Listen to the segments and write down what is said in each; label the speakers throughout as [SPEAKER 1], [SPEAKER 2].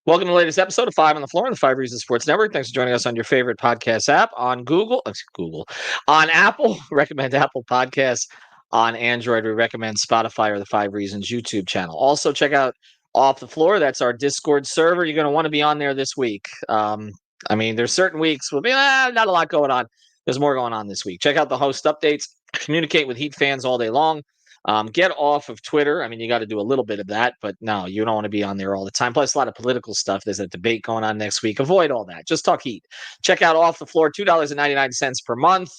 [SPEAKER 1] Welcome to the latest episode of Five on the Floor on the Five Reasons Sports Network. Thanks for joining us on your favorite podcast app on on Apple. Recommend Apple Podcasts. On Android, we recommend Spotify or the Five Reasons YouTube channel. Also, check out Off the Floor. That's our Discord server. You're going to want to be on there this week. There's certain weeks will be not a lot going on. There's more going on this week. Check out the host updates. Communicate with Heat fans all day long. Get off of Twitter. I mean, you got to do a little bit of that, but no, you don't want to be on there all the time. Plus, a lot of political stuff. There's a debate going on next week. Avoid all that. Just talk Heat. Check out Off the Floor, $2.99 per month.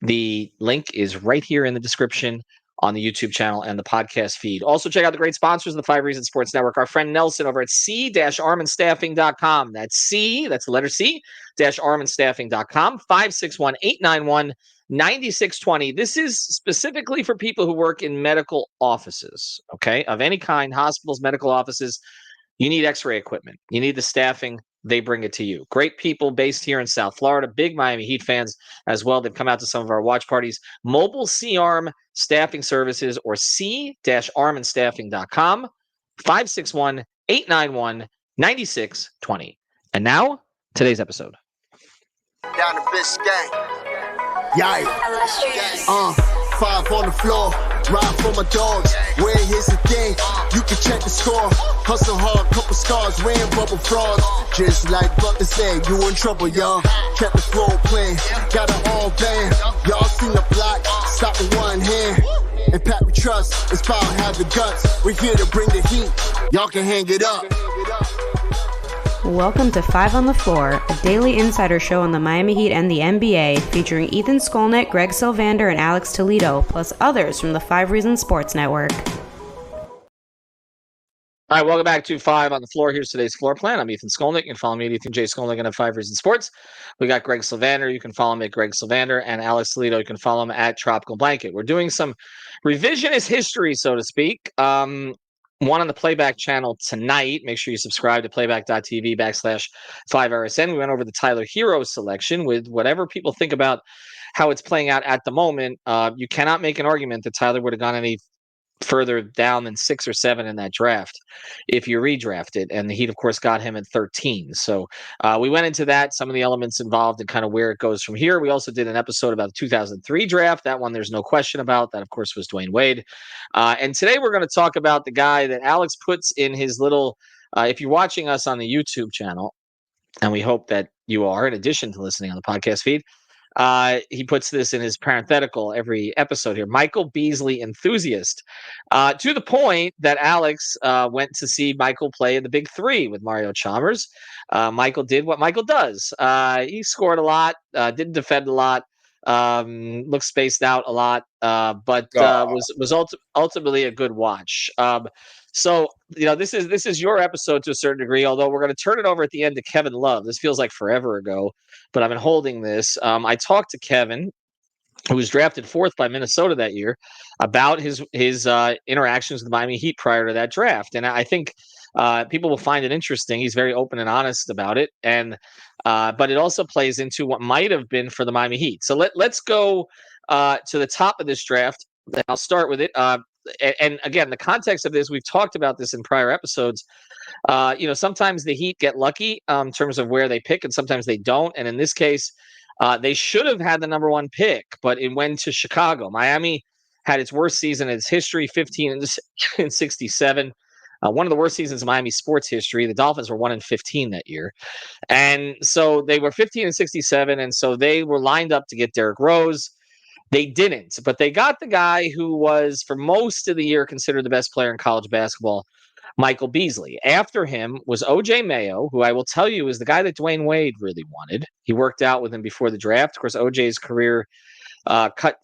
[SPEAKER 1] The link is right here in the description on the YouTube channel and the podcast feed. Also, check out the great sponsors of the Five Reasons Sports Network. Our friend Nelson over at c-armandstaffing.com. That's the letter C, -armandstaffing.com, 561-891-9620. This is specifically for people who work in medical offices, okay, of any kind, hospitals, medical offices. You need x-ray equipment. You need the staffing. They bring it to you. Great people based here in South Florida, big Miami Heat fans as well. They've come out to some of our watch parties. Mobile C-Arm Staffing Services or c-armandstaffing.com, 561-891-9620. And now, today's episode.
[SPEAKER 2] Down to Biscayne. Yikes. Five on the floor. Ride for my dogs. Where here's the thing. You can check the score. Hustle hard, couple scars, wearing bubble frogs. Just like Butler said, you in trouble, y'all. Kept the floor playing. Got it all band. Y'all seen the block. Stop with one hand. And Pat we trust. It's power, have the guts. We're here to bring the heat. Y'all can hang it up.
[SPEAKER 3] Welcome to Five on the Floor, a daily insider show on the Miami Heat and the NBA, featuring Ethan Skolnick, Greg Sylvander, and Alex Toledo, plus others from the Five Reasons Sports Network.
[SPEAKER 1] All right, welcome back to Five on the Floor. Here's today's floor plan. I'm Ethan Skolnick. You can follow me at Ethan J. Skolnick and at Five Reasons Sports. We got Greg Sylvander. You can follow him at Greg Sylvander, and Alex Toledo. You can follow him at Tropical Blanket. We're doing some revisionist history, so to speak. One on the Playback channel tonight. Make sure you subscribe to playback.tv/5RSN. We went over the Tyler Hero selection with whatever people think about how it's playing out at the moment. You cannot make an argument that Tyler would have gone any further down than 6 or 7 in that draft if you redrafted. And the Heat, of course, got him at 13. So we went into that, some of the elements involved and kind of where it goes from here. We also did an episode about the 2003 draft. That one, there's no question about. That, of course, was Dwayne Wade. And today we're going to talk about the guy that Alex puts in his little, if you're watching us on the YouTube channel, and we hope that you are, in addition to listening on the podcast feed, he puts this in his parenthetical every episode here. Michael Beasley enthusiast, to the point that Alex went to see Michael play in the Big Three with Mario Chalmers. Michael did what Michael does. He scored a lot, didn't defend a lot, looked spaced out a lot, but was ultimately a good watch. So, this is your episode to a certain degree, although we're going to turn it over at the end to Kevin Love. This feels like forever ago, but I've been holding this. I talked to Kevin, who was drafted 4th by Minnesota that year, about his interactions with the Miami Heat prior to that draft. And I think people will find it interesting. He's very open and honest about it. And but it also plays into what might have been for the Miami Heat. So let's go to the top of this draft. I'll start with it. And again, the context of this, we've talked about this in prior episodes. Sometimes the Heat get lucky in terms of where they pick, and sometimes they don't. And in this case, they should have had the number 1 pick, but it went to Chicago. Miami had its worst season in its history, 15-67. One of the worst seasons in Miami sports history. The Dolphins were 1-15 that year. And so they were 15-67, and so they were lined up to get Derrick Rose. They didn't, but they got the guy who was, for most of the year, considered the best player in college basketball, Michael Beasley. After him was O.J. Mayo, who I will tell you is the guy that Dwayne Wade really wanted. He worked out with him before the draft. Of course, O.J.'s career cut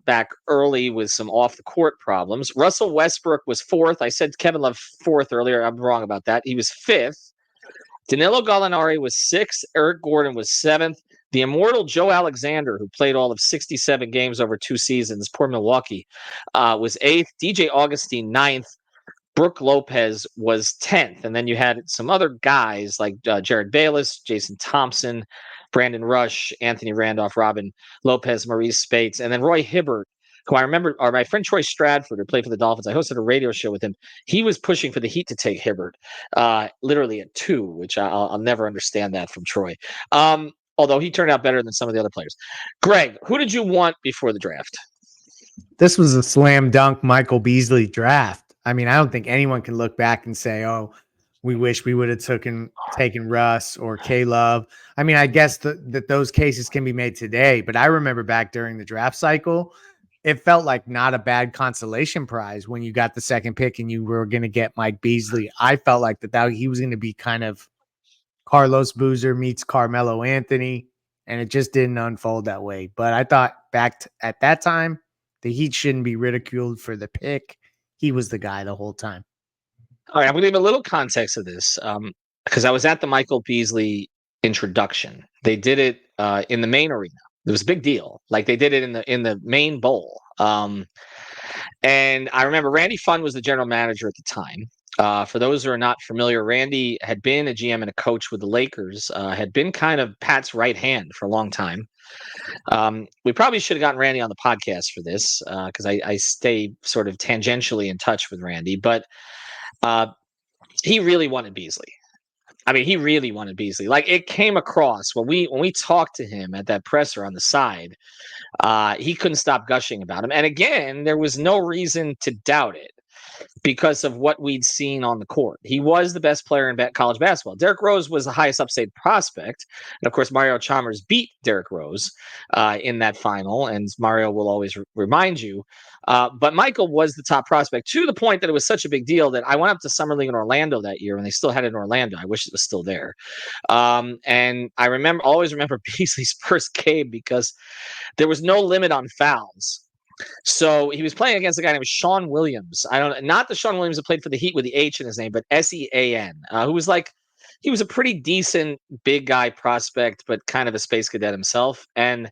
[SPEAKER 1] back early with some off-the-court problems. Russell Westbrook was 4th. I said Kevin Love 4th earlier. I'm wrong about that. He was 5th. Danilo Gallinari was 6th. Eric Gordon was 7th. The immortal Joe Alexander, who played all of 67 games over 2 seasons, poor Milwaukee, was 8th. DJ Augustine, 9th. Brooke Lopez was 10th. And then you had some other guys like Jared Bayless, Jason Thompson, Brandon Rush, Anthony Randolph, Robin Lopez, Maurice Spates, and then Roy Hibbert who I remember, or my friend Troy Stradford, who played for the Dolphins. I hosted a radio show with him. He was pushing for the Heat to take Hibbert, literally at 2, which I'll never understand that from Troy. Although he turned out better than some of the other players. Greg, who did you want before the draft?
[SPEAKER 4] This was a slam dunk Michael Beasley draft. I mean, I don't think anyone can look back and say, "Oh, we wish we would have taken Russ or K-Love." I mean, I guess that those cases can be made today, but I remember back during the draft cycle, it felt like not a bad consolation prize when you got the second pick and you were going to get Mike Beasley. I felt like that he was going to be kind of Carlos Boozer meets Carmelo Anthony, and it just didn't unfold that way. But I thought at that time, the Heat shouldn't be ridiculed for the pick. He was the guy the whole time.
[SPEAKER 1] All right, I'm going to give a little context of this because I was at the Michael Beasley introduction. They did it in the main arena. It was a big deal. Like they did it in the main bowl. And I remember Randy Funn was the general manager at the time. For those who are not familiar, Randy had been a GM and a coach with the Lakers, had been kind of Pat's right hand for a long time. We probably should have gotten Randy on the podcast for this because I stay sort of tangentially in touch with Randy, but he really wanted Beasley. I mean, he really wanted Beasley. Like it came across when we talked to him at that presser on the side, he couldn't stop gushing about him. And again, there was no reason to doubt it because of what we'd seen on the court. He was the best player in college basketball. Derrick Rose was the highest upside prospect. And of course, Mario Chalmers beat Derrick Rose in that final. And Mario will always remind you. But Michael was the top prospect to the point that it was such a big deal that I went up to Summer League in Orlando that year when they still had it in Orlando. I wish it was still there. And I always remember Beasley's first game because there was no limit on fouls. So he was playing against a guy named Sean Williams. Not the Sean Williams that played for the Heat with the H in his name, but Sean, who was he was a pretty decent big guy prospect, but kind of a space cadet himself. And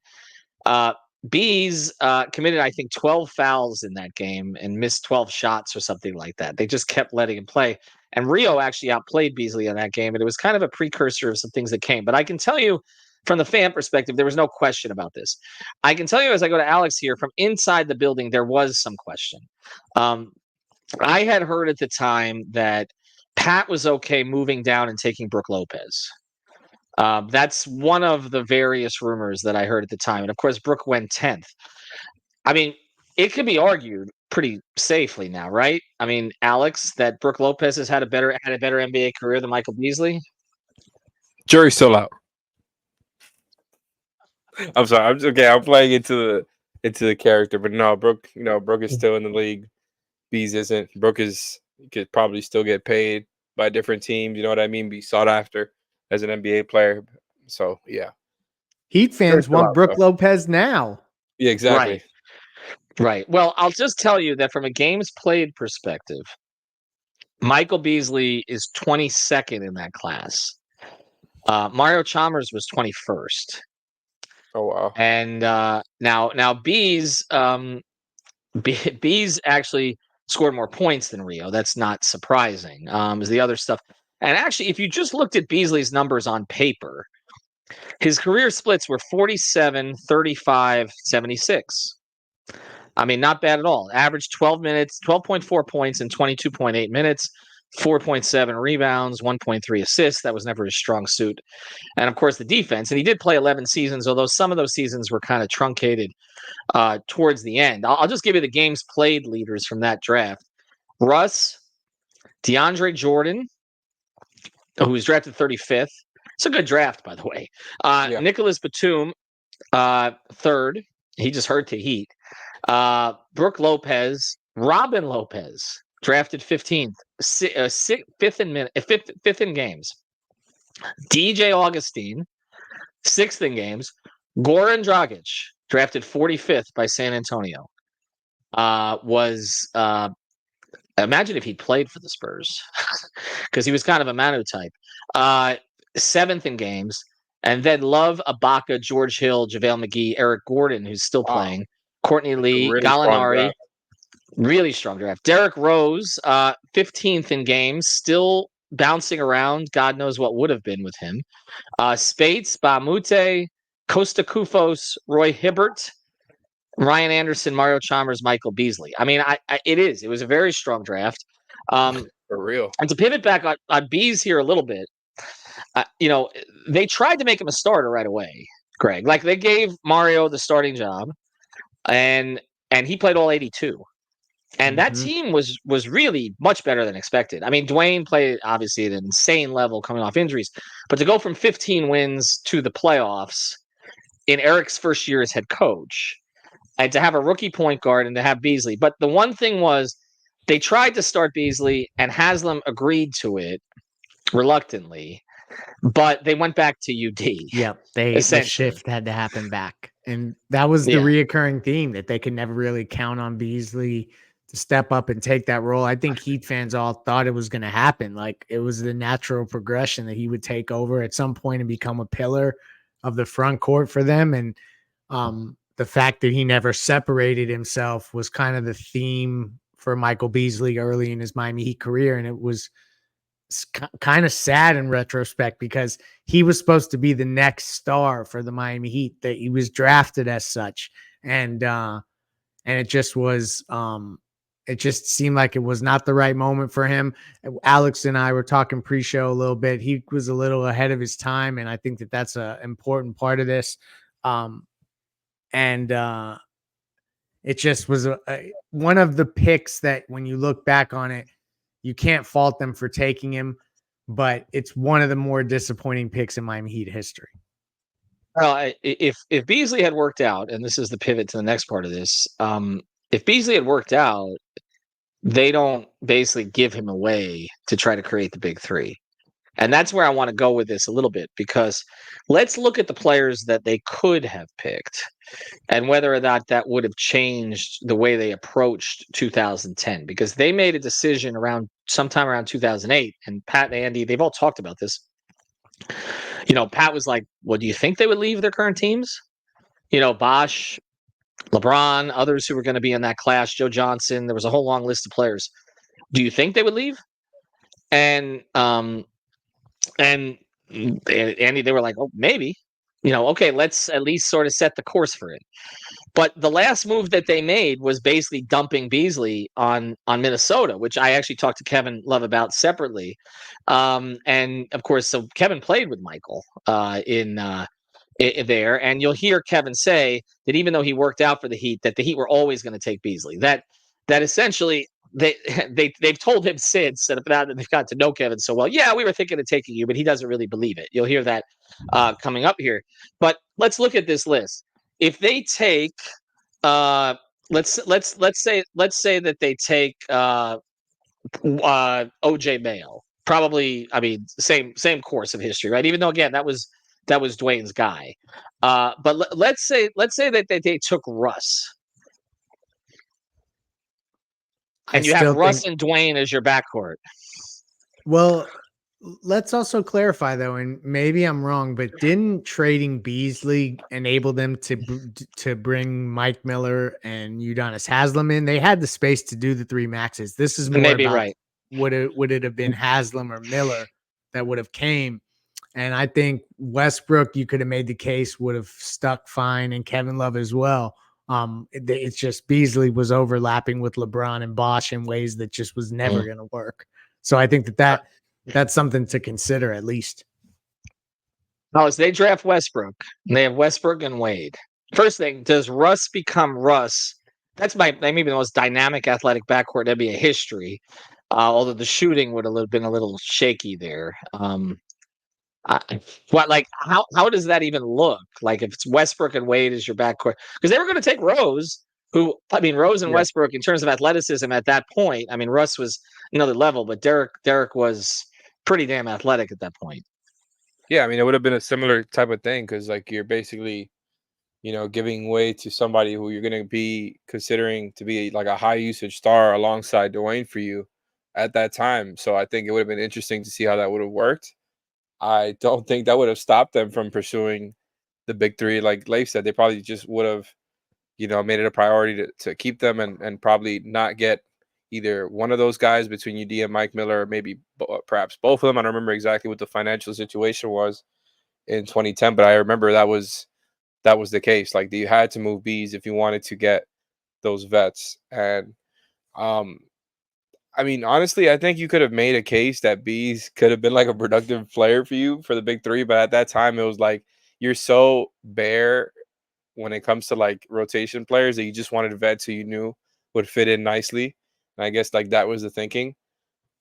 [SPEAKER 1] Bees committed, I think, 12 fouls in that game and missed 12 shots or something like that. They just kept letting him play. And Rio actually outplayed Beasley in that game, and it was kind of a precursor of some things that came. But I can tell you, from the fan perspective, there was no question about this. I can tell you as I go to Alex here, from inside the building, there was some question. I had heard at the time that Pat was okay moving down and taking Brook Lopez. That's one of the various rumors that I heard at the time. And of course, Brook went 10th. I mean, it could be argued pretty safely now, right? I mean, Alex, that Brook Lopez has had a better NBA career than Michael Beasley.
[SPEAKER 5] Jury's still out. I'm sorry. I'm playing into the character, but no, Brook is still in the league. Bees isn't. Brook could probably still get paid by different teams. You know what I mean? Be sought after as an NBA player. So yeah.
[SPEAKER 4] Heat fans want Brook Lopez now.
[SPEAKER 5] Yeah, exactly.
[SPEAKER 1] Right. Well, I'll just tell you that from a games played perspective, Michael Beasley is 22nd in that class. Mario Chalmers was 21st.
[SPEAKER 5] Oh wow!
[SPEAKER 1] And now Bees actually scored more points than Rio. That's not surprising. Is the other stuff. And actually, if you just looked at Beasley's numbers on paper, his career splits were 47, 35, 76. I mean, not bad at all. Average 12 minutes, 12.4 points in 22.8 minutes, 4.7 rebounds, 1.3 assists. That was never his strong suit. And of course, the defense. And he did play 11 seasons, although some of those seasons were kind of truncated towards the end. I'll just give you the games played leaders from that draft. Russ, DeAndre Jordan, who was drafted 35th. It's a good draft, by the way. Nicholas Batum, third. He just hurt to Heat. Brook Lopez, Robin Lopez, drafted 15th, fifth in games. DJ Augustine, 6th in games. Goran Dragic, drafted 45th by San Antonio, imagine if he played for the Spurs, because he was kind of a Manu type. 7th in games. And then Love, Ibaka, George Hill, JaVale McGee, Eric Gordon, who's still playing, Courtney Lee, really Gallinari. Really strong draft. Derrick Rose, 15th in games, still bouncing around. God knows what would have been with him. Spates, Bamute, Costa Kufos, Roy Hibbert, Ryan Anderson, Mario Chalmers, Michael Beasley. I mean, it was a very strong draft.
[SPEAKER 5] For real.
[SPEAKER 1] And to pivot back on Bees here a little bit, they tried to make him a starter right away, Greg. Like they gave Mario the starting job, and he played all 82. And that team was really much better than expected. I mean, Dwayne played obviously at an insane level coming off injuries, but to go from 15 wins to the playoffs in Eric's first year as head coach, and to have a rookie point guard and to have Beasley. But the one thing was they tried to start Beasley and Haslam agreed to it reluctantly, but they went back to UD.
[SPEAKER 4] Yep, the shift had to happen back, and that was the reoccurring theme that they could never really count on Beasley to step up and take that role. I think Heat fans all thought it was going to happen. Like it was the natural progression that he would take over at some point and become a pillar of the front court for them. And the fact that he never separated himself was kind of the theme for Michael Beasley early in his Miami Heat career. And it was kind of sad in retrospect because he was supposed to be the next star for the Miami Heat, that he was drafted as such. And it just was, it just seemed like it was not the right moment for him. Alex and I were talking pre-show a little bit. He was a little ahead of his time, and I think that that's an important part of this. It just was one of the picks that when you look back on it, you can't fault them for taking him, but it's one of the more disappointing picks in Miami Heat history.
[SPEAKER 1] Well, if Beasley had worked out, and this is the pivot to the next part of this, if Beasley had worked out, they don't basically give him away to try to create the big three. And that's where I want to go with this a little bit, because let's look at the players that they could have picked and whether or not that would have changed the way they approached 2010, because they made a decision sometime around 2008, and Pat and Andy, they've all talked about this. Pat was like, well, do you think they would leave their current teams? Bosh, LeBron, others who were going to be in that class, Joe Johnson, there was a whole long list of players. Do you think they would leave? And Andy, they were like, oh, maybe. Okay, let's at least sort of set the course for it. But the last move that they made was basically dumping Beasley on Minnesota, which I actually talked to Kevin Love about separately. And of course, so Kevin played with Michael in there, and you'll hear Kevin say that even though he worked out for the Heat, that the Heat were always going to take Beasley. That essentially they've told him since, and now that they've got to know Kevin so well, yeah, we were thinking of taking you, but he doesn't really believe it. You'll hear that coming up here. But let's look at this list. If they take, let's say that they take OJ Mayo, probably. I mean, same course of history, right? Even though again that was Dwayne's guy. But let's say that they took Russ, and you have Russ and Dwayne as your backcourt.
[SPEAKER 4] Well, let's also clarify though, and maybe I'm wrong, but didn't trading Beasley enable them to bring Mike Miller and Udonis Haslem in? They had the space to do the three maxes. This is more
[SPEAKER 1] maybe
[SPEAKER 4] about
[SPEAKER 1] right.
[SPEAKER 4] Would it have been Haslem or Miller that would have came? And I think Westbrook, you could have made the case, would have stuck fine, and Kevin Love as well. It's just Beasley was overlapping with LeBron and Bosh in ways that just was never going to work. So I think that's something to consider at least.
[SPEAKER 1] No, as they draft Westbrook, and they have Westbrook and Wade. First thing, does Russ become Russ? That's maybe the most dynamic athletic backcourt in NBA history. Although the shooting would have been a little shaky there. How does that even look? Like if it's Westbrook and Wade as your backcourt, because they were going to take Rose, Rose and Westbrook in terms of athleticism at that point. I mean, Russ was another level, but Derek was pretty damn athletic at that point.
[SPEAKER 5] Yeah, I mean, it would have been a similar type of thing because like you're basically, giving way to somebody who you're going to be considering to be like a high usage star alongside Dwayne for you at that time. So I think it would have been interesting to see how that would have worked. I don't think that would have stopped them from pursuing the big three. Like Leif said, they probably just would have, made it a priority to keep them and probably not get either one of those guys between UD and Mike Miller, or maybe perhaps both of them. I don't remember exactly what the financial situation was in 2010, but I remember that was that was the case. Like you had to move Bees if you wanted to get those vets. And I mean, honestly, I think you could have made a case that Bees could have been like a productive player for you for the big three, but at that time it was like you're so bare when it comes to like rotation players that you just wanted vets who you knew would fit in nicely. And I guess like that was the thinking.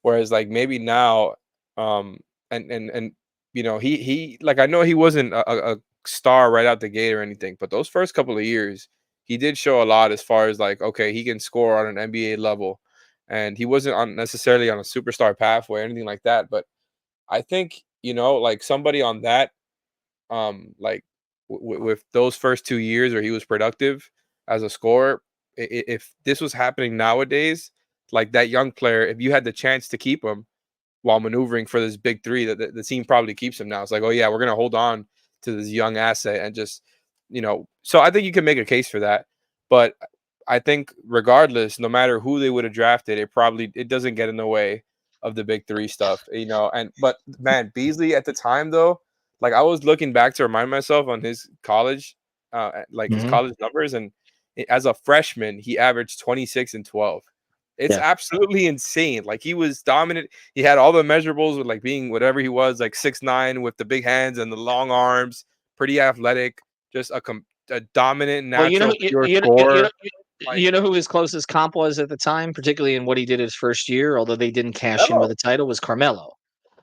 [SPEAKER 5] Whereas like maybe now, and you know, he like I know he wasn't a star right out the gate or anything, but those first couple of years, he did show a lot as far as like, okay, he can score on an NBA level. And he wasn't necessarily on a superstar pathway or anything like that. But I think, you know, like somebody on that, like with those first 2 years where he was productive as a scorer, if this was happening nowadays, like that young player, if you had the chance to keep him while maneuvering for this big three, that the team probably keeps him now. It's like, oh yeah, we're gonna hold on to this young asset and just, you know. So I think you can make a case for that, but I think regardless, no matter who they would have drafted, it doesn't get in the way of the big three stuff, you know. And but man, Beasley at the time though, like I was looking back to remind myself on his college, like his college numbers, and as a freshman, he averaged 26 and 12. It's
[SPEAKER 1] Yeah.
[SPEAKER 5] absolutely insane. Like he was dominant. He had all the measurables with like being whatever he was, like 6'9" with the big hands and the long arms, pretty athletic, just a dominant,
[SPEAKER 1] Well,
[SPEAKER 5] natural, pure scorer. Like
[SPEAKER 1] you know who his closest comp was at the time, particularly in what he did his first year, although they didn't cash in with
[SPEAKER 5] Melo.
[SPEAKER 1] a title, was Carmelo.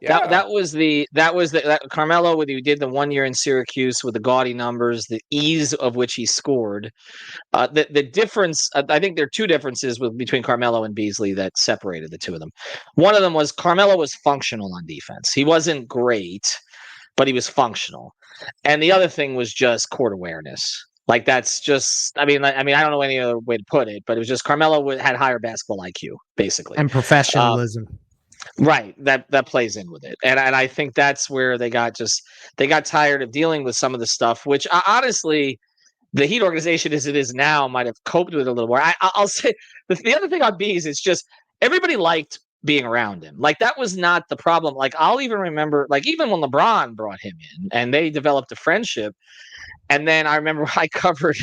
[SPEAKER 5] Yeah.
[SPEAKER 1] That Carmelo, when he did the 1 year in Syracuse with the gaudy numbers, the ease of which he scored. The difference, I think there are two differences between Carmelo and Beasley that separated the two of them. One of them was Carmelo was functional on defense. He wasn't great, but he was functional. And the other thing was just court awareness. Like that's just, I mean, I don't know any other way to put it, but it was just Carmelo had higher basketball IQ, basically.
[SPEAKER 4] And professionalism.
[SPEAKER 1] Right, that plays in with it, and I think that's where they got tired of dealing with some of the stuff, which honestly, the Heat organization as it is now might have coped with it a little more. I'll say the other thing on Bees is just everybody liked being around him. Like that was not the problem. Like I'll even remember, like even when LeBron brought him in and they developed a friendship, and then I remember I covered.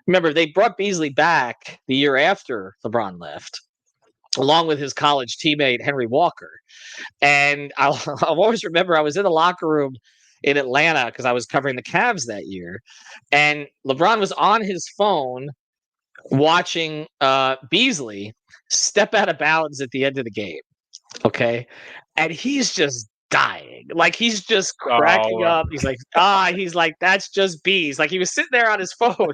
[SPEAKER 1] Remember they brought Beasley back the year after LeBron left, along with his college teammate Henry Walker. And I'll always remember I was in the locker room in Atlanta because I was covering the Cavs that year, and LeBron was on his phone watching Beasley step out of bounds at the end of the game. Okay, and he's just dying, like he's just cracking
[SPEAKER 5] Oh,
[SPEAKER 1] up. He's like, that's just Bees. Like he was sitting there on his phone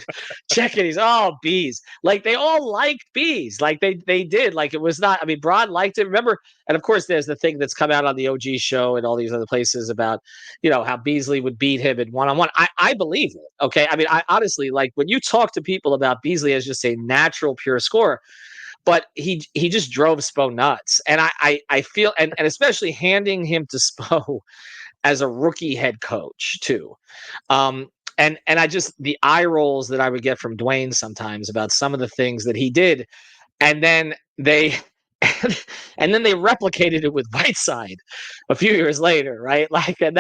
[SPEAKER 1] checking. He's Bees. Like they all liked Bees. Like they did. Like it was not. I mean, Braun liked it. Remember, and of course, there's the thing that's come out on the OG show and all these other places about, you know, how Beasley would beat him in one-on-one. I believe it. Okay, I mean, I honestly, like when you talk to people about Beasley as just a natural pure scorer, but he just drove Spo nuts. And I feel, and especially handing him to Spo as a rookie head coach too. And I just, the eye rolls that I would get from Dwayne sometimes about some of the things that he did. And then they replicated it with Whiteside a few years later, right? Like, and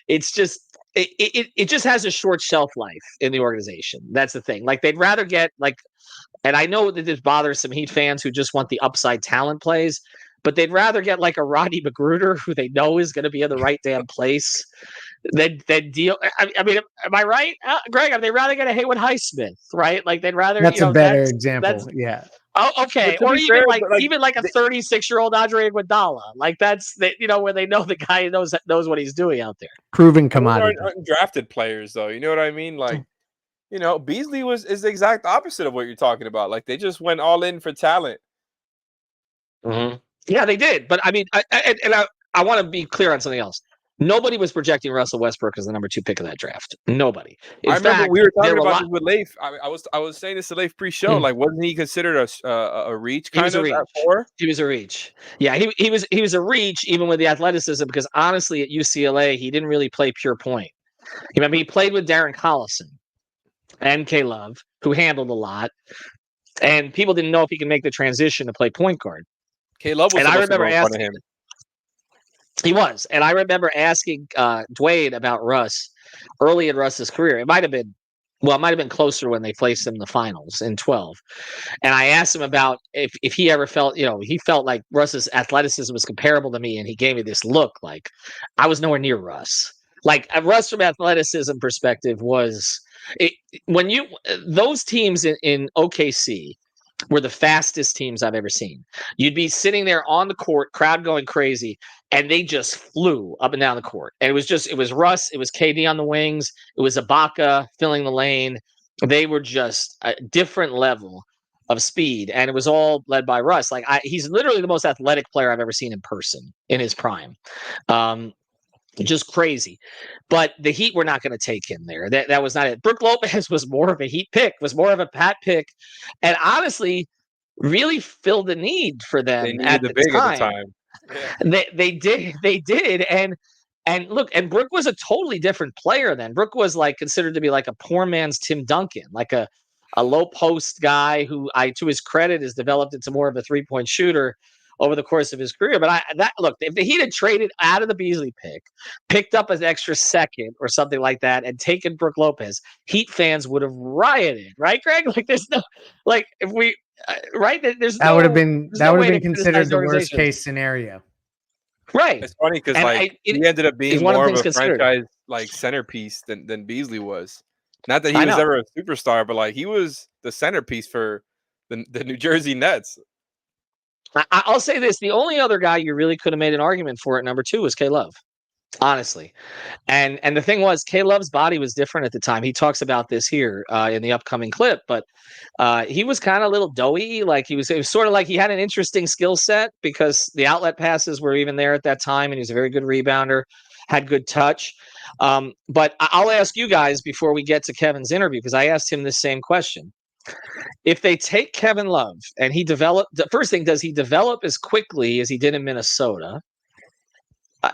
[SPEAKER 1] it's just, it just has a short shelf life in the organization. That's the thing. Like they'd rather get like, and I know that this bothers some Heat fans who just want the upside talent plays, but they'd rather get like a Rodney Magruder who they know is going to be in the right damn place than deal. I mean, am I right, Greg? They'd rather get a Haywood Highsmith, right? Like they'd rather.
[SPEAKER 4] That's
[SPEAKER 1] You know,
[SPEAKER 4] a better
[SPEAKER 1] that's
[SPEAKER 4] example. Yeah.
[SPEAKER 1] Oh, okay.
[SPEAKER 5] but to
[SPEAKER 1] Or
[SPEAKER 5] be fair, but like
[SPEAKER 1] even like a 36-year-old Andre Iguodala. Like that's you know, where they know the guy knows what he's doing out there.
[SPEAKER 4] Proven
[SPEAKER 5] those
[SPEAKER 4] commodity.
[SPEAKER 5] aren't drafted players, though. You know what I mean? Like, you know, Beasley is the exact opposite of what you're talking about. Like they just went all in for talent.
[SPEAKER 1] Yeah, they did. But I mean, I want to be clear on something else. Nobody was projecting Russell Westbrook as the number 2 pick of that draft. Nobody.
[SPEAKER 5] I remember we were talking about this with Leif. I was saying this to Leif pre-show. Like, wasn't he considered a reach kind of at 4?
[SPEAKER 1] He was a reach. Yeah, he was a reach even with the athleticism, because honestly at UCLA he didn't really play pure point. Remember, he played with Darren Collison and K Love, who handled a lot, and people didn't know if he could make the transition to play point guard.
[SPEAKER 5] K Love was,
[SPEAKER 1] and I remember
[SPEAKER 5] asking him.
[SPEAKER 1] He was, and I remember asking Dwayne about Russ early in Russ's career. It might have been Well, it might have been closer when they placed him in the finals in 12. And I asked him about if he ever felt, he felt like Russ's athleticism was comparable to me, and he gave me this look like I was nowhere near Russ. Like Russ from athleticism perspective was it, when you those teams in OKC were the fastest teams I've ever seen. You'd be sitting there on the court, crowd going crazy, and they just flew up and down the court. And it was Russ, it was KD on the wings, it was Ibaka filling the lane. They were just a different level of speed, and it was all led by Russ. Like he's literally the most athletic player I've ever seen in person in his prime. Just crazy. But the Heat were not going to take him there. That was not it. Brook Lopez was more of a Heat pick, was more of a Pat pick, and honestly, really filled the need for them
[SPEAKER 5] They needed
[SPEAKER 1] at
[SPEAKER 5] the
[SPEAKER 1] the
[SPEAKER 5] big at the
[SPEAKER 1] time.
[SPEAKER 5] time. Yeah.
[SPEAKER 1] They did, and look, and Brook was a totally different player then. Brook was like considered to be like a poor man's Tim Duncan, like a low post guy who, to his credit, has developed into more of a 3-point shooter over the course of his career. But look, if the Heat had traded out of the Beasley pick, picked up an extra second or something like that, and taken Brook Lopez, Heat fans would have rioted, right, Greg? Like there's no, like if we, right? There's
[SPEAKER 4] That would have
[SPEAKER 1] no,
[SPEAKER 4] been
[SPEAKER 1] there's no way to
[SPEAKER 4] considered
[SPEAKER 1] criticize
[SPEAKER 4] the worst
[SPEAKER 1] organizations,
[SPEAKER 4] case scenario.
[SPEAKER 1] right?
[SPEAKER 5] It's funny because
[SPEAKER 1] And
[SPEAKER 5] like he ended up being
[SPEAKER 1] one of
[SPEAKER 5] more
[SPEAKER 1] the
[SPEAKER 5] of
[SPEAKER 1] things
[SPEAKER 5] a
[SPEAKER 1] considered.
[SPEAKER 5] franchise like centerpiece than Beasley was. Not that he
[SPEAKER 1] I
[SPEAKER 5] was
[SPEAKER 1] know.
[SPEAKER 5] ever a superstar, but like he was the centerpiece for the New Jersey Nets.
[SPEAKER 1] I'll say this: the only other guy you really could have made an argument for at number 2 was K Love, honestly. And the thing was, K Love's body was different at the time. He talks about this here in the upcoming clip, but he was kind of a little doughy. Like it was sort of like he had an interesting skill set because the outlet passes were even there at that time, and he was a very good rebounder, had good touch. But I'll ask you guys before we get to Kevin's interview, because I asked him this same question. If they take Kevin Love and he developed, the first thing, does he develop as quickly as he did in Minnesota?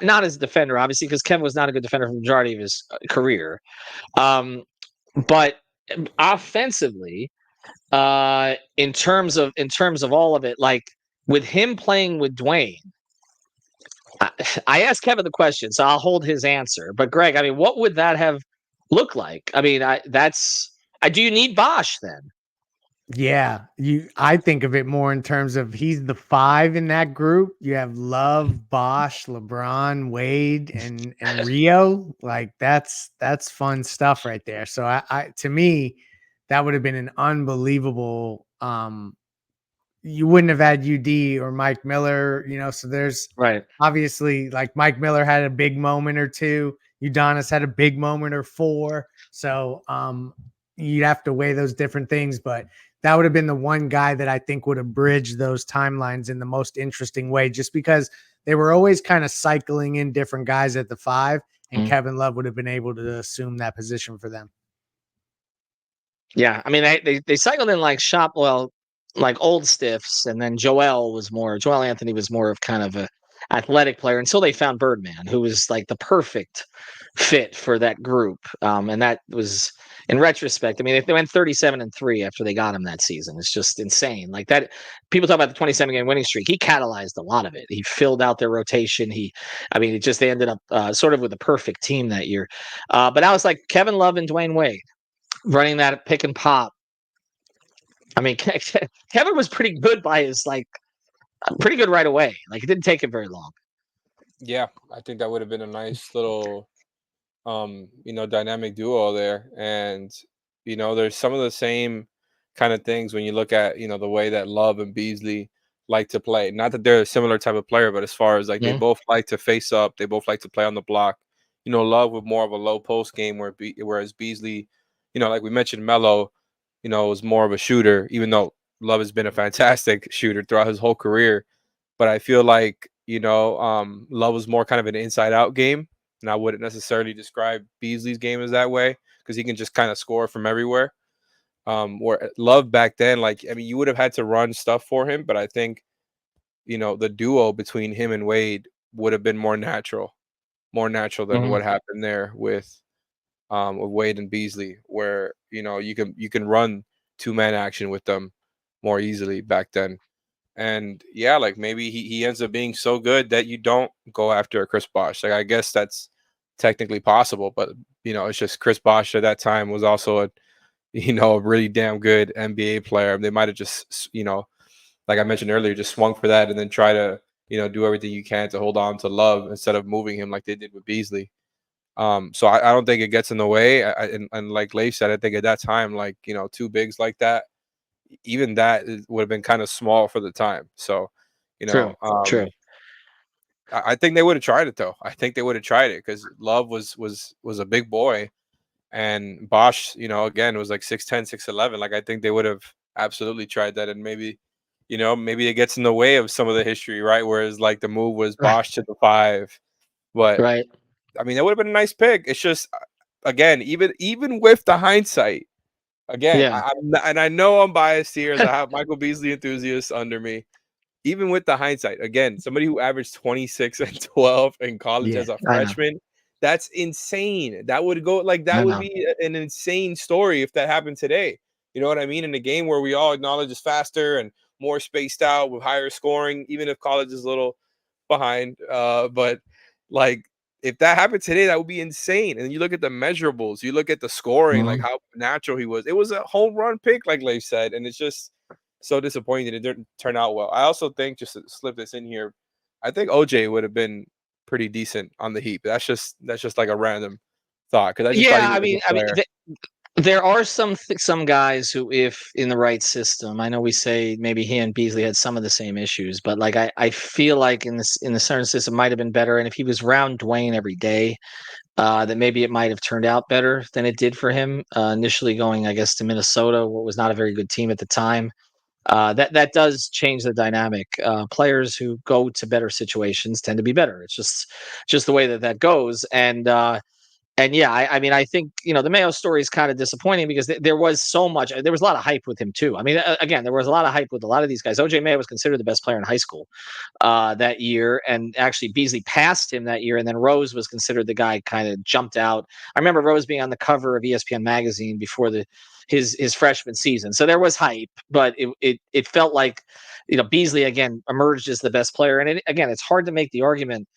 [SPEAKER 1] Not as a defender, obviously, because Kevin was not a good defender for the majority of his career. But offensively, in terms of all of it, like with him playing with Dwayne, I asked Kevin the question, so I'll hold his answer. But Greg, I mean, what would that have looked like? I mean, do you need Bosch then?
[SPEAKER 4] Yeah, I think of it more in terms of he's the 5 in that group. You have Love, Bosch, LeBron, Wade, and Rio. Like that's fun stuff right there. So I to me, that would have been an unbelievable. You wouldn't have had UD or Mike Miller, so there's
[SPEAKER 1] Right.
[SPEAKER 4] obviously like Mike Miller had a big moment or two. Udonis had a big moment or 4. So you'd have to weigh those different things, but that would have been the one guy that I think would have bridged those timelines in the most interesting way, just because they were always kind of cycling in different guys at the 5, and Kevin Love would have been able to assume that position for them.
[SPEAKER 1] Yeah, I mean they cycled in like like old stiffs, and then Joel Anthony was more of kind of a athletic player until they found Birdman, who was like the perfect fit for that group. And that was, in retrospect, I mean, they went 37-3 after they got him that season. It's just insane. Like that, people talk about the 27-game winning streak. He catalyzed a lot of it. He filled out their rotation. They ended up sort of with a perfect team that year. But I was like Kevin Love and Dwayne Wade running that pick and pop. I mean, Kevin was pretty good pretty good right away. Like it didn't take him very long.
[SPEAKER 5] Yeah, I think that would have been a nice little, dynamic duo there. And, there's some of the same kind of things when you look at, the way that Love and Beasley like to play. Not that they're a similar type of player, but as far as like they both like to face up, they both like to play on the block. Love with more of a low post game whereas Beasley, like we mentioned, Melo, was more of a shooter, even though Love has been a fantastic shooter throughout his whole career. But I feel like, Love was more kind of an inside out game. And I wouldn't necessarily describe Beasley's game as that way because he can just kind of score from everywhere. Where Love back then, you would have had to run stuff for him. But I think, the duo between him and Wade would have been more natural than what happened there with Wade and Beasley, where, you can run 2-man action with them more easily back then. And yeah, like maybe he ends up being so good that you don't go after a Chris Bosh. Like I guess that's technically possible, but it's just Chris Bosh at that time was also a really damn good NBA player. They might have just, like I mentioned earlier, just swung for that and then try to, do everything you can to hold on to Love instead of moving him like they did with Beasley. So I don't think it gets in the way. And like Leif said, I think at that time, like, two bigs like that, even that would have been kind of small for the time. So,
[SPEAKER 1] True. True.
[SPEAKER 5] I think they would have tried it though. I think they would have tried it because Love was a big boy, and Bosch, again, was like 6'10", 6'11". Like I think they would have absolutely tried that, and maybe it gets in the way of some of the history, right? Whereas like the move was
[SPEAKER 1] Right.
[SPEAKER 5] Bosch to the 5, but
[SPEAKER 1] Right.
[SPEAKER 5] I mean that would have been a nice pick. It's just again, even with the hindsight, again,
[SPEAKER 1] Yeah.
[SPEAKER 5] I know I'm biased here as I have Michael Beasley enthusiasts under me. Even with the hindsight, again, somebody who averaged 26 and 12 in college
[SPEAKER 4] Yeah,
[SPEAKER 5] as a
[SPEAKER 1] I know.
[SPEAKER 5] freshman, that's insane. That would go like that
[SPEAKER 1] I
[SPEAKER 5] would
[SPEAKER 1] know.
[SPEAKER 5] be an insane story if that happened today. You know what I mean? In a game where we all acknowledge it's faster and more spaced out with higher scoring, even if college is a little behind. But like if that happened today, that would be insane. And you look at the measurables, you look at the scoring, like
[SPEAKER 1] Mhm.
[SPEAKER 5] how natural he was. It was a home run pick, like Leif said, and it's just so disappointing it didn't turn out well. I also think, just to slip this in here, I think OJ would have been pretty decent on the Heat. That's just like a random thought because I just thought he
[SPEAKER 1] Yeah,
[SPEAKER 5] was a good player.
[SPEAKER 1] there are some guys who, if in the right system, I know we say maybe he and Beasley had some of the same issues, but like I feel like in the certain system might have been better, and if he was around Dwayne every day, that maybe it might have turned out better than it did for him initially going, I guess, to Minnesota, what was not a very good team at the time. That does change the dynamic. Players who go to better situations tend to be better. It's just the way that goes. And yeah, I mean, I think the Mayo story is kind of disappointing because there was so much. There was a lot of hype with him too. I mean, again, there was a lot of hype with a lot of these guys. OJ Mayo was considered the best player in high school that year, and actually Beasley passed him that year. And then Rose was considered the guy kind of jumped out. I remember Rose being on the cover of ESPN magazine before his freshman season. So there was hype, but it felt like Beasley again emerged as the best player. And again, it's hard to make the argument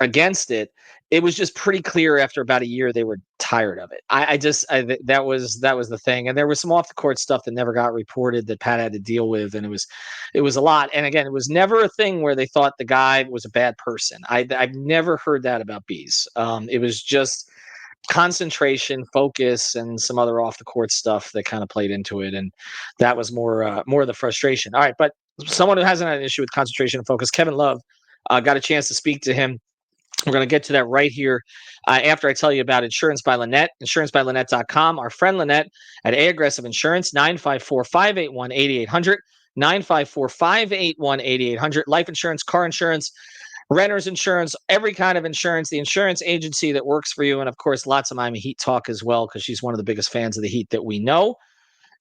[SPEAKER 1] against it. It was just pretty clear after about a year they were tired of it. That was the thing. And there was some off the court stuff that never got reported that Pat had to deal with, and it was a lot. And again, it was never a thing where they thought the guy was a bad person. I've never heard that about Bees. It was just concentration, focus, and some other off the court stuff that kind of played into it, and that was more of the frustration. All right, but someone who hasn't had an issue with concentration and focus, Kevin Love, got a chance to speak to him. We're going to get to that right here after I tell you about Insurance by Lynette, insurancebylynette.com. Our friend Lynette at A Aggressive Insurance, 954-581-8800, 954-581-8800. Life insurance, car insurance, renter's insurance, every kind of insurance, the insurance agency that works for you. And of course, lots of Miami Heat talk as well, because she's one of the biggest fans of the Heat that we know.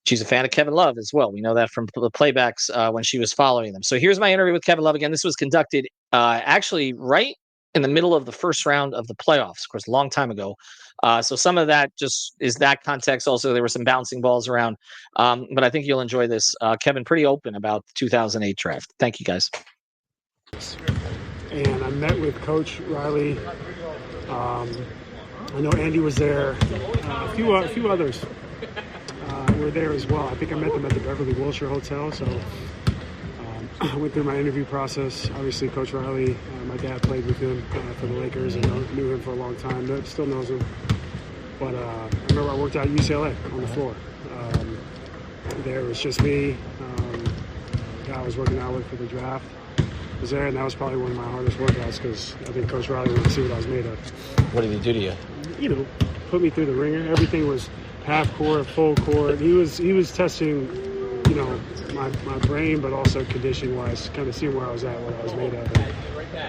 [SPEAKER 1] She's a fan of Kevin Love as well. We know that from the playbacks when she was following them. So here's my interview with Kevin Love again. This was conducted actually right in the middle of the first round of the playoffs, of course, a long time ago. So some of that just is that context. Also, there were some bouncing balls around. But I think you'll enjoy this. Kevin, pretty open about the 2008 draft. Thank you, guys.
[SPEAKER 6] And I met with Coach Riley. I know Andy was there. A few others were there as well. I think I met them at the Beverly Wilshire Hotel. So I went through my interview process. Obviously, Coach Riley, my dad played with him for the Lakers and knew him for a long time. Still knows him. But I remember I worked out at UCLA on the floor. There was just me. The guy I was working out with for the draft was there, and that was probably one of my hardest workouts because I think Coach Riley wanted to see what I was made of.
[SPEAKER 1] What did he do to you?
[SPEAKER 6] Put me through the ringer. Everything was half court, full court. He was testing, my brain, but also condition-wise, kind of seeing where I was at, what I was made of. And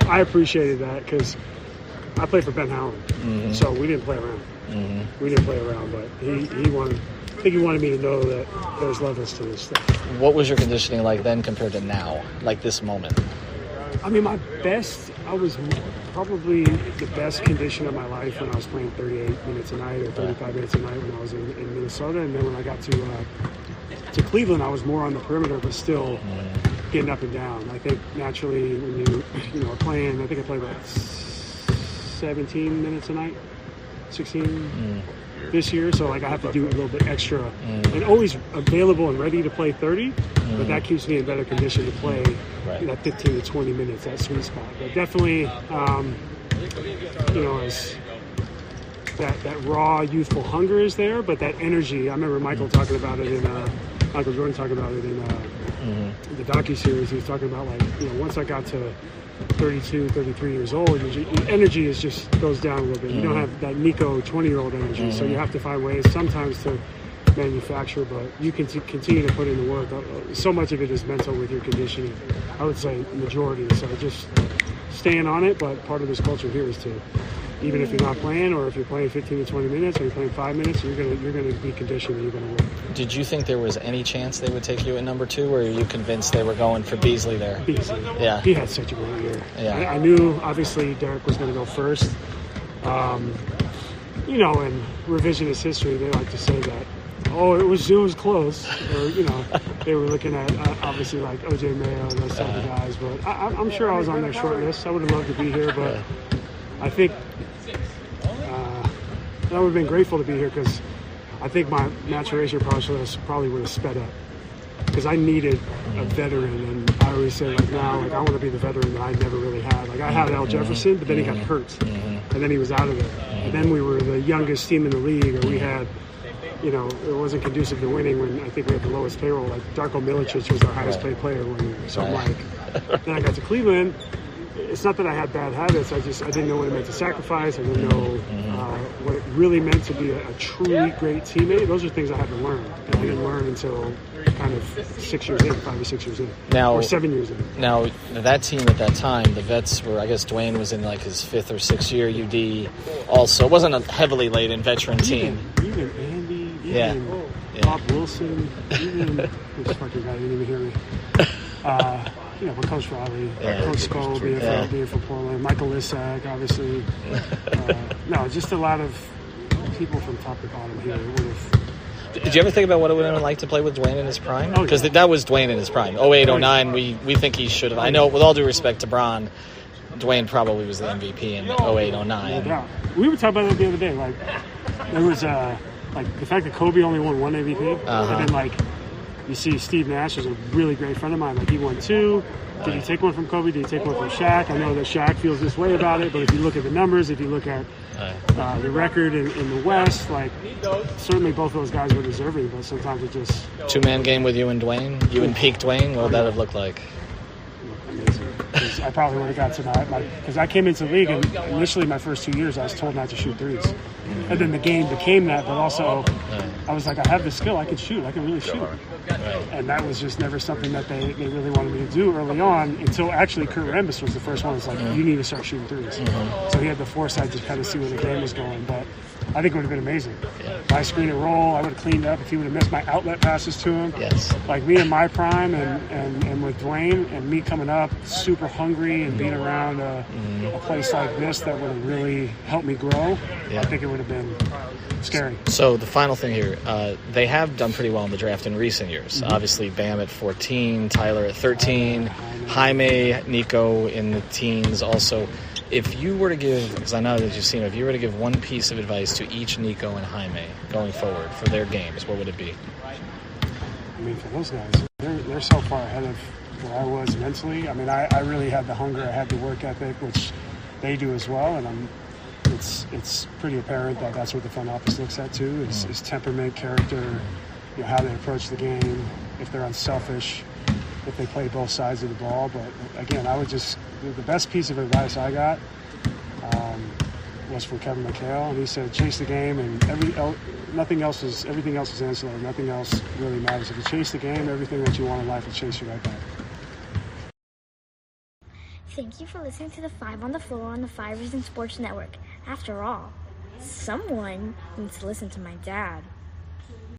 [SPEAKER 6] I appreciated that because I played for Ben Howland, so we didn't play around. We didn't play around, but he wanted. I think he wanted me to know that there's levels to this stuff.
[SPEAKER 1] What was your conditioning like then compared to now, like this moment?
[SPEAKER 6] I mean, I was probably the best condition of my life when I was playing 38 minutes a night or 35 minutes a night when I was in Minnesota. And then when I got to Cleveland, I was more on the perimeter, but still getting up and down. I think naturally when you are playing, I think I played about 17 minutes a night, 16. this year, so like I have to do a little bit extra, and always available and ready to play 30. But that keeps me in better condition to play that 15 to 20 minutes, that sweet spot. But definitely, as that raw youthful hunger is there, but that energy. I remember Michael talking about it in Michael Jordan talking about it in the docu-series. He was talking about once I got to 32, 33 years old, your energy just goes down a little bit. You don't have that Nico 20-year-old energy, so you have to find ways sometimes to manufacture, but you can continue to put in the work. So much of it is mental with your conditioning. I would say majority. So just staying on it, but part of this culture here is to, even if you're not playing, or if you're playing 15 to 20 minutes, or you're playing 5 minutes, you're gonna be conditioned and you're gonna work.
[SPEAKER 1] Did you think there was any chance they would take you at number 2, or are you convinced they were going for Beasley there?
[SPEAKER 6] Beasley.
[SPEAKER 1] Yeah.
[SPEAKER 6] He had such a great year.
[SPEAKER 1] Yeah.
[SPEAKER 6] I knew, obviously, Derek was going to go first. In revisionist history, they like to say that, it was close. Or, they were looking at, obviously, like O.J. Mayo and those type of guys. But I'm sure I was on their short list. I would have loved to be here, but I think I would have been grateful to be here because I think my maturation process probably would have sped up. Because I needed a veteran, and I always say I want to be the veteran that I never really had. Like I had Al Jefferson, but then he got hurt, and then he was out of there. And then we were the youngest team in the league, and we had, it wasn't conducive to winning when I think we had the lowest payroll. Like Darko Milicic was our highest paid player one year. So I'm like, then I got to Cleveland. It's not that I had bad habits. I didn't know what it meant to sacrifice. I didn't know what it really meant to be a truly great teammate. Those are things I had to learn, and I didn't learn until kind of 5 or 6 years in, or 7 years in.
[SPEAKER 1] Now, that team at that time, the vets were, I guess Dwayne was in like his 5th or 6th year. UD also. It wasn't a heavily laden veteran team.
[SPEAKER 6] Even Andy, Bob Wilson, even this fucking guy didn't even hear me. But Coach Riley, Coach Skull being from Portland, Michael Lissack, obviously. Just a lot of people from top to bottom here would have.
[SPEAKER 1] Did you ever think about what it would have been like to play with Dwayne in his prime? Because that was Dwayne in his prime. 08, 09, we think he should have. I know, with all due respect to Bron, Dwayne probably was the MVP in 08, 09.
[SPEAKER 6] No doubt. We were talking about that the other day. Like, there was, the fact that Kobe only won 1 MVP, and then, you see Steve Nash is a really great friend of mine. Like, he won 2. Did he take one from Kobe? Did he take one from Shaq? I know that Shaq feels this way about it, but if you look at the numbers, if you look at the record in the West, certainly both those guys were deserving, but sometimes it just...
[SPEAKER 1] 2-man game with you and Dwayne? You and peak Dwayne? What would that have looked like?
[SPEAKER 6] Amazing. I probably would have got to because I came into the league, and initially my first 2 years I was told not to shoot threes. And then the game became that, but also I was like, I have the skill, I can shoot, I can really shoot. And that was just never something that they really wanted me to do early on, until actually Kurt Rambis was the first one. It's like, you need to start shooting threes. So he had the foresight to kind of see where the game was going. But I think it would have been amazing. My screen and roll, I would have cleaned up if he would have missed my outlet passes to him.
[SPEAKER 1] Yes.
[SPEAKER 6] Like me in my prime and with Dwayne, and me coming up super hungry and being around a place like this that would have really helped me grow. I think it would have been scary.
[SPEAKER 1] So the final thing here, they have done pretty well in the draft in recent years. Obviously, Bam at 14, Tyler at 13, Jaime, Nico in the teens also. If you were to give, because I know that you've seen it, if you were to give one piece of advice to each Nico and Jaime going forward for their games, what would it be?
[SPEAKER 6] I mean, for those guys, they're so far ahead of where I was mentally. I mean, I really had the hunger, I had the work ethic, which they do as well, and it's pretty apparent that that's what the front office looks at too, is temperament, character, how they approach the game, if they're unselfish, if they play both sides of the ball. But again, the best piece of advice I got was from Kevin McHale, and he said, chase the game, and everything else is ancillary. Nothing else really matters. If you chase the game, everything that you want in life will chase you right back.
[SPEAKER 7] Thank you for listening to the 5 on the Floor on the 5 Reasons Sports Network. After all, someone needs to listen to my dad.